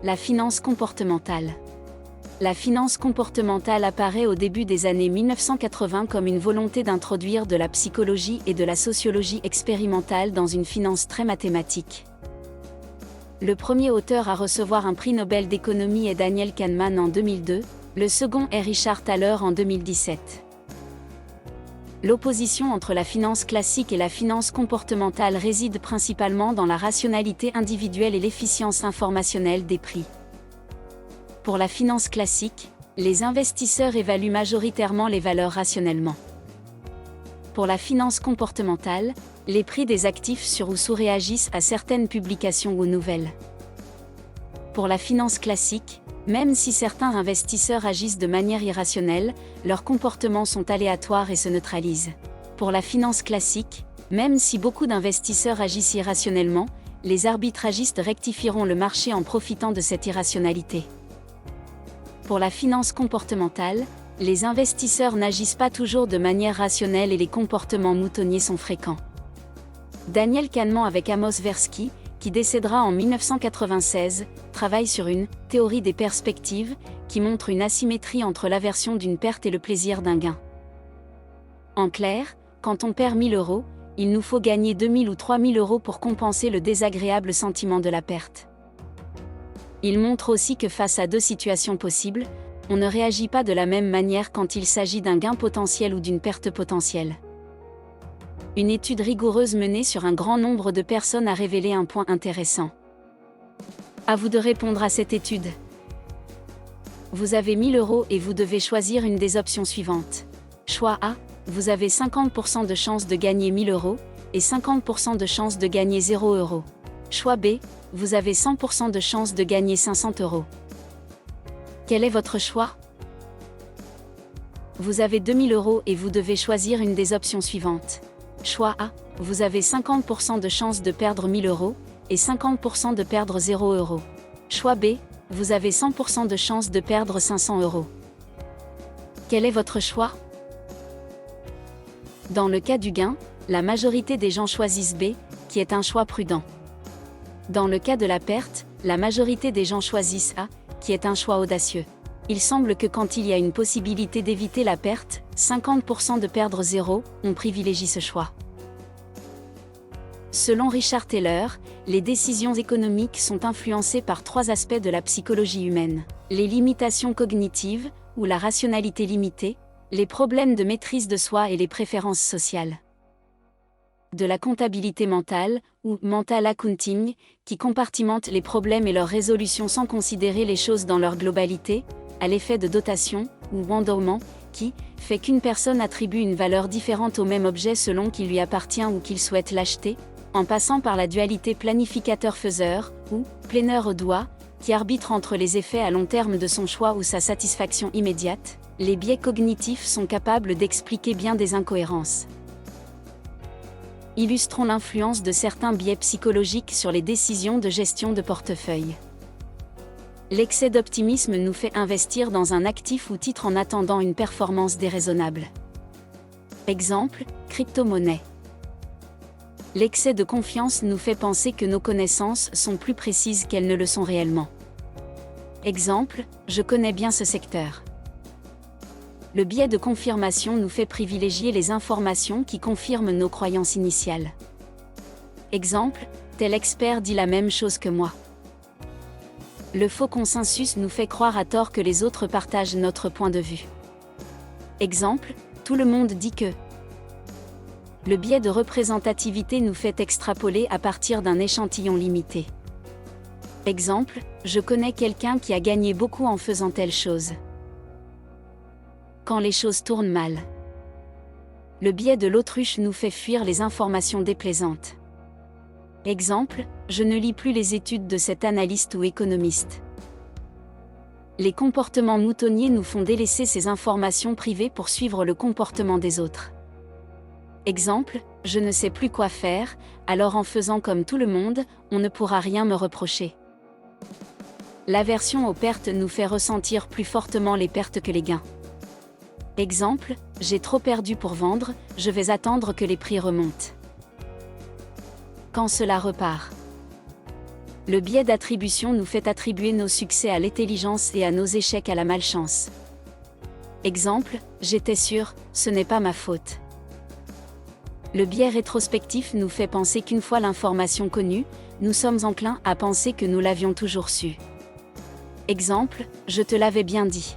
La finance comportementale. La finance comportementale apparaît au début des années 1980 comme une volonté d'introduire de la psychologie et de la sociologie expérimentale dans une finance très mathématique. Le premier auteur à recevoir un prix Nobel d'économie est Daniel Kahneman en 2002, le second est Richard Thaler en 2017. L'opposition entre la finance classique et la finance comportementale réside principalement dans la rationalité individuelle et l'efficience informationnelle des prix. Pour la finance classique, les investisseurs évaluent majoritairement les valeurs rationnellement. Pour la finance comportementale, les prix des actifs sur ou sous-réagissent à certaines publications ou nouvelles. Pour la finance classique, même si certains investisseurs agissent de manière irrationnelle, leurs comportements sont aléatoires et se neutralisent. Pour la finance classique, même si beaucoup d'investisseurs agissent irrationnellement, les arbitragistes rectifieront le marché en profitant de cette irrationalité. Pour la finance comportementale, les investisseurs n'agissent pas toujours de manière rationnelle et les comportements moutonniers sont fréquents. Daniel Kahneman avec Amos Tversky, qui décédera en 1996, travaille sur une « théorie des perspectives » qui montre une asymétrie entre l'aversion d'une perte et le plaisir d'un gain. En clair, quand on perd 1000 €, il nous faut gagner 2000 ou 3000 € pour compenser le désagréable sentiment de la perte. Il montre aussi que face à deux situations possibles, on ne réagit pas de la même manière quand il s'agit d'un gain potentiel ou d'une perte potentielle. Une étude rigoureuse menée sur un grand nombre de personnes a révélé un point intéressant. À vous de répondre à cette étude. Vous avez 1000 € et vous devez choisir une des options suivantes. Choix A, vous avez 50% de chances de gagner 1000 € et 50% de chances de gagner 0 €. Choix B, vous avez 100% de chances de gagner 500 €. Quel est votre choix? Vous avez 2000 € et vous devez choisir une des options suivantes. Choix A, vous avez 50% de chances de perdre 1000 € et 50% de perdre 0 €. Choix B, vous avez 100% de chances de perdre 500 €. Quel est votre choix? Dans le cas du gain, la majorité des gens choisissent B, qui est un choix prudent. Dans le cas de la perte, la majorité des gens choisissent A, qui est un choix audacieux. Il semble que quand il y a une possibilité d'éviter la perte, 50% de perdre 0, on privilégie ce choix. Selon Richard Thaler, les décisions économiques sont influencées par trois aspects de la psychologie humaine: les limitations cognitives, ou la rationalité limitée, les problèmes de maîtrise de soi et les préférences sociales. De la comptabilité mentale, ou mental accounting, qui compartimente les problèmes et leur résolution sans considérer les choses dans leur globalité, à l'effet de dotation, ou endowment, qui fait qu'une personne attribue une valeur différente au même objet selon qu'il lui appartient ou qu'il souhaite l'acheter, en passant par la dualité planificateur-faiseur, ou planeur au doigt, qui arbitre entre les effets à long terme de son choix ou sa satisfaction immédiate. Les biais cognitifs sont capables d'expliquer bien des incohérences. Illustrons l'influence de certains biais psychologiques sur les décisions de gestion de portefeuille. L'excès d'optimisme nous fait investir dans un actif ou titre en attendant une performance déraisonnable. Exemple, crypto-monnaie. L'excès de confiance nous fait penser que nos connaissances sont plus précises qu'elles ne le sont réellement. Exemple, je connais bien ce secteur. Le biais de confirmation nous fait privilégier les informations qui confirment nos croyances initiales. Exemple, tel expert dit la même chose que moi. Le faux consensus nous fait croire à tort que les autres partagent notre point de vue. Exemple, tout le monde dit que. Le biais de représentativité nous fait extrapoler à partir d'un échantillon limité. Exemple, je connais quelqu'un qui a gagné beaucoup en faisant telle chose. Quand les choses tournent mal. Le biais de l'autruche nous fait fuir les informations déplaisantes. Exemple, je ne lis plus les études de cet analyste ou économiste. Les comportements moutonniers nous font délaisser ces informations privées pour suivre le comportement des autres. Exemple, je ne sais plus quoi faire, alors en faisant comme tout le monde, on ne pourra rien me reprocher. L'aversion aux pertes nous fait ressentir plus fortement les pertes que les gains. Exemple, j'ai trop perdu pour vendre, je vais attendre que les prix remontent. Quand cela repart. Le biais d'attribution nous fait attribuer nos succès à l'intelligence et à nos échecs à la malchance. Exemple, j'étais sûr, ce n'est pas ma faute. Le biais rétrospectif nous fait penser qu'une fois l'information connue, nous sommes enclins à penser que nous l'avions toujours su. Exemple, je te l'avais bien dit.